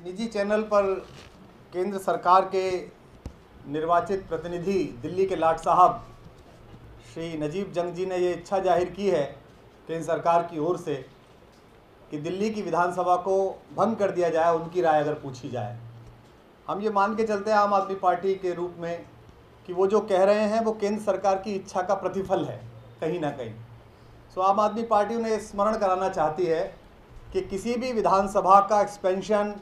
निजी चैनल पर केंद्र सरकार के निर्वाचित प्रतिनिधि दिल्ली के लाट साहब श्री नजीब जंग जी ने ये इच्छा जाहिर की है केंद्र सरकार की ओर से कि दिल्ली की विधानसभा को भंग कर दिया जाए, उनकी राय अगर पूछी जाए। हम ये मान के चलते हैं आम आदमी पार्टी के रूप में कि वो जो कह रहे हैं वो केंद्र सरकार की इच्छा का प्रतिफल है कहीं ना कहीं। सो आम आदमी पार्टी उन्हें स्मरण कराना चाहती है कि किसी भी विधानसभा का एक्सपेंशन,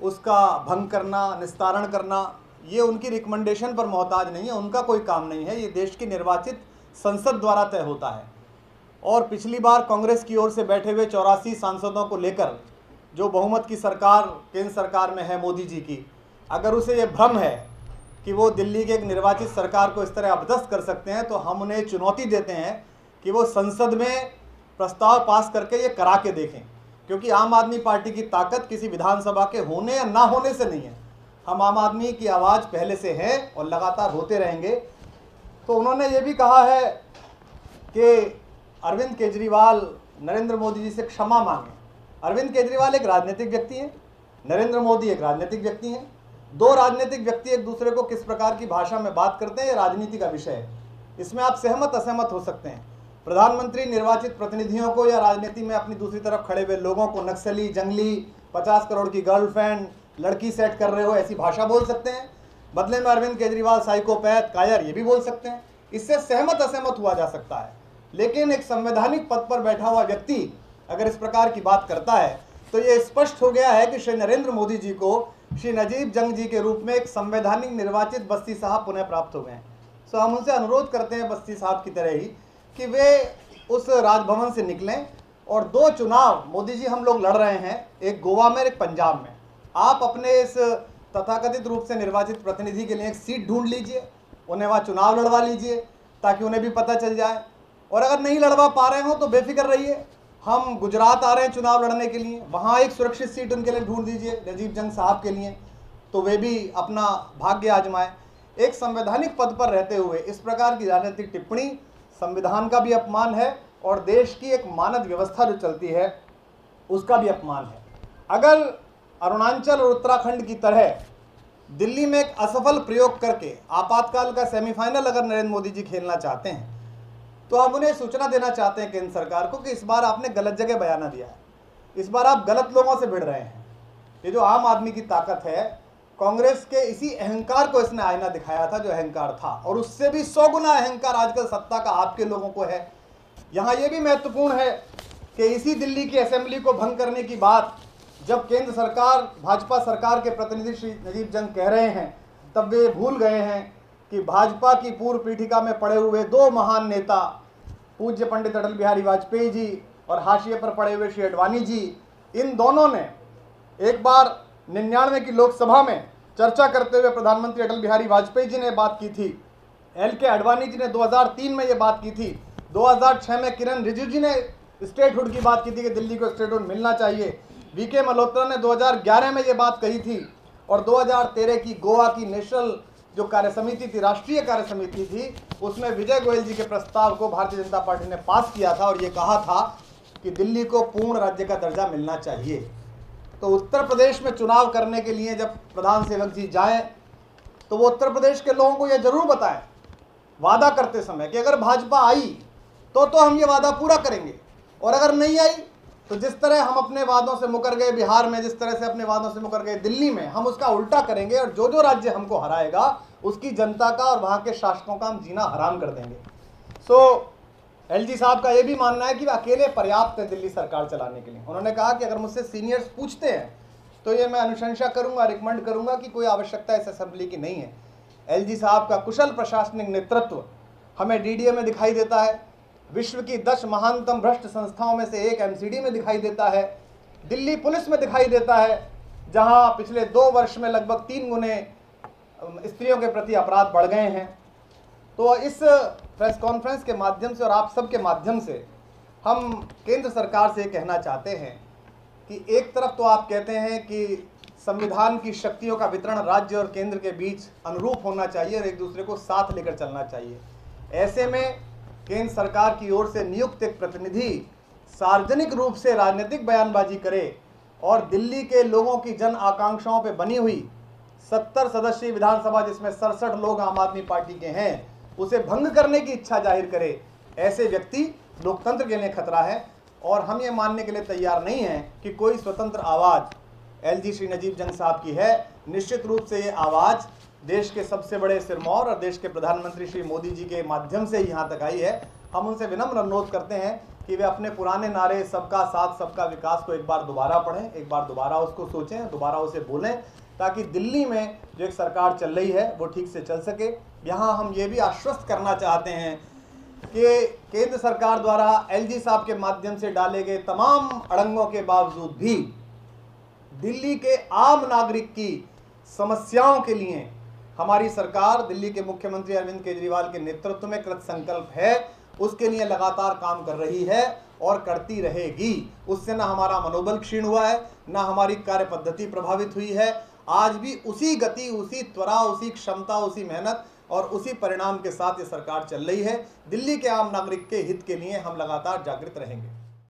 उसका भंग करना, निस्तारण करना, ये उनकी रिकमेंडेशन पर मोहताज नहीं है, उनका कोई काम नहीं है। ये देश की निर्वाचित संसद द्वारा तय होता है। और पिछली बार कांग्रेस की ओर से बैठे हुए 84 सांसदों को लेकर जो बहुमत की सरकार केंद्र सरकार में है मोदी जी की, अगर उसे ये भ्रम है कि वो दिल्ली के एक निर्वाचित सरकार को इस तरह अपदस्थ कर सकते हैं, तो हम उन्हें चुनौती देते हैं कि वो संसद में प्रस्ताव पास करके ये करा के देखें। क्योंकि आम आदमी पार्टी की ताकत किसी विधानसभा के होने या ना होने से नहीं है। हम आम आदमी की आवाज़ पहले से है और लगातार होते रहेंगे। तो उन्होंने ये भी कहा है कि अरविंद केजरीवाल नरेंद्र मोदी जी से क्षमा मांगे। अरविंद केजरीवाल एक राजनीतिक व्यक्ति हैं, नरेंद्र मोदी एक राजनीतिक व्यक्ति हैं। दो राजनीतिक व्यक्ति एक दूसरे को किस प्रकार की भाषा में बात करते हैं, ये राजनीति का विषय है। इसमें आप सहमत असहमत हो सकते हैं। प्रधानमंत्री निर्वाचित प्रतिनिधियों को या राजनीति में अपनी दूसरी तरफ खड़े हुए लोगों को नक्सली, जंगली, 50 करोड़ की गर्लफ्रेंड, लड़की सेट कर रहे हो, ऐसी भाषा बोल सकते हैं। बदले में अरविंद केजरीवाल साइकोपैथ, कायर, ये भी बोल सकते हैं। इससे सहमत असहमत हुआ जा सकता है। लेकिन एक संवैधानिक पद पर बैठा हुआ व्यक्ति अगर इस प्रकार की बात करता है तो ये स्पष्ट हो गया है कि श्री नरेंद्र मोदी जी को श्री नजीब जंग जी के रूप में एक संवैधानिक निर्वाचित बस्ती साहब पुनः प्राप्त हो गए हैं। सो हम उनसे अनुरोध करते हैं बस्ती साहब की तरह ही कि वे उस राजभवन से निकलें और दो चुनाव मोदी जी हम लोग लड़ रहे हैं, एक गोवा में, एक पंजाब में। आप अपने इस तथाकथित रूप से निर्वाचित प्रतिनिधि के लिए एक सीट ढूंढ लीजिए, उन्हें वहाँ चुनाव लड़वा लीजिए ताकि उन्हें भी पता चल जाए। और अगर नहीं लड़वा पा रहे हो तो बेफिक्र रहिए, हम गुजरात आ रहे हैं चुनाव लड़ने के लिए, वहाँ एक सुरक्षित सीट उनके लिए ढूंढ दीजिए नजीब जंग साहब के लिए, तो वे भी अपना भाग्य आजमाएं। एक संवैधानिक पद पर रहते हुए इस प्रकार की राजनीतिक टिप्पणी संविधान का भी अपमान है और देश की एक मानद व्यवस्था जो चलती है उसका भी अपमान है। अगर अरुणाचल और उत्तराखंड की तरह दिल्ली में एक असफल प्रयोग करके आपातकाल का सेमीफाइनल अगर नरेंद्र मोदी जी खेलना चाहते हैं तो हम उन्हें सूचना देना चाहते हैं केंद्र सरकार को कि इस बार आपने गलत जगह बयाना दिया है, इस बार आप गलत लोगों से भिड़ रहे हैं। ये जो आम आदमी की ताकत है, कांग्रेस के इसी अहंकार को इसने आईना दिखाया था जो अहंकार था, और उससे भी 100 गुना अहंकार आजकल सत्ता का आपके लोगों को है। यहाँ ये भी महत्वपूर्ण है कि इसी दिल्ली की असेंबली को भंग करने की बात जब केंद्र सरकार, भाजपा सरकार के प्रतिनिधि श्री नजीब जंग कह रहे हैं, तब वे भूल गए हैं कि भाजपा की पूर्व पीठिका में पड़े हुए दो महान नेता, पूज्य पंडित अटल बिहारी वाजपेयी जी और हाशिए पर पड़े हुए श्री अडवाणी जी, इन दोनों ने एक बार 99 की लोकसभा में चर्चा करते हुए प्रधानमंत्री अटल बिहारी वाजपेयी जी ने बात की थी, LK अडवाणी जी ने 2003 में ये बात की थी, 2006 में किरण रिजिजू जी ने स्टेटहुड की बात की थी कि दिल्ली को स्टेटहुड मिलना चाहिए, VK मल्होत्रा ने 2011 में ये बात कही थी, और 2013 की गोवा की नेशनल जो कार्य समिति थी, राष्ट्रीय कार्य समिति थी, उसमें विजय गोयल जी के प्रस्ताव को भारतीय जनता पार्टी ने पास किया था और ये कहा था कि दिल्ली को पूर्ण राज्य का दर्जा मिलना चाहिए। तो उत्तर प्रदेश में चुनाव करने के लिए जब प्रधान सेवक जी जाएं तो वो उत्तर प्रदेश के लोगों को यह जरूर बताएं वादा करते समय कि अगर भाजपा आई तो हम ये वादा पूरा करेंगे, और अगर नहीं आई तो जिस तरह हम अपने वादों से मुकर गए बिहार में, जिस तरह से अपने वादों से मुकर गए दिल्ली में, हम उसका उल्टा करेंगे और जो जो राज्य हमको हराएगा उसकी जनता का और वहाँ के शासकों का हम जीना हराम कर देंगे। सो LG साहब का ये भी मानना है कि वे अकेले पर्याप्त है दिल्ली सरकार चलाने के लिए। उन्होंने कहा कि अगर मुझसे सीनियर्स पूछते हैं तो ये मैं अनुशंसा करूँगा, रिकमेंड करूँगा कि कोई आवश्यकता इस असेंबली की नहीं है। LG साहब का कुशल प्रशासनिक नेतृत्व हमें DDA में दिखाई देता है, विश्व की 10 महानतम भ्रष्ट संस्थाओं में से एक MCD में दिखाई देता है, दिल्ली पुलिस में दिखाई देता है, जहां पिछले 2 वर्ष में लगभग 3 गुने स्त्रियों के प्रति अपराध बढ़ गए हैं। तो इस प्रेस कॉन्फ्रेंस के माध्यम से और आप सब के माध्यम से हम केंद्र सरकार से कहना चाहते हैं कि एक तरफ तो आप कहते हैं कि संविधान की शक्तियों का वितरण राज्य और केंद्र के बीच अनुरूप होना चाहिए और एक दूसरे को साथ लेकर चलना चाहिए। ऐसे में केंद्र सरकार की ओर से नियुक्त एक प्रतिनिधि सार्वजनिक रूप से राजनीतिक बयानबाजी करे और दिल्ली के लोगों की जन आकांक्षाओं पे बनी हुई 70 सदस्यीय विधानसभा, जिसमें 67 लोग आम आदमी पार्टी के हैं, उसे भंग करने की इच्छा जाहिर करे, ऐसे व्यक्ति लोकतंत्र के लिए खतरा है। और हम ये मानने के लिए तैयार नहीं हैं कि कोई स्वतंत्र आवाज़ एलजी श्री नजीब जंग साहब की है। निश्चित रूप से ये आवाज़ देश के सबसे बड़े सिरमौर और देश के प्रधानमंत्री श्री मोदी जी के माध्यम से यहाँ तक आई है। हम उनसे विनम्र अनुरोध करते हैं कि वे अपने पुराने नारे सबका साथ सबका विकास को एक बार दोबारा पढ़ें, एक बार दोबारा उसको सोचें, दोबारा उसे बोलें, ताकि दिल्ली में जो एक सरकार चल रही है वो ठीक से चल सके। यहाँ हम ये भी आश्वस्त करना चाहते हैं कि केंद्र सरकार द्वारा एलजी साहब के माध्यम से डाले गए तमाम अड़ंगों के बावजूद भी दिल्ली के आम नागरिक की समस्याओं के लिए हमारी सरकार दिल्ली के मुख्यमंत्री अरविंद केजरीवाल के नेतृत्व में कृत संकल्प है, उसके लिए लगातार काम कर रही है और करती रहेगी। उससे ना हमारा मनोबल क्षीण हुआ है, ना हमारी कार्य पद्धति प्रभावित हुई है। आज भी उसी गति, उसी त्वरा, उसी क्षमता, उसी मेहनत और उसी परिणाम के साथ ये सरकार चल रही है। दिल्ली के आम नागरिक के हित के लिए हम लगातार जागृत रहेंगे।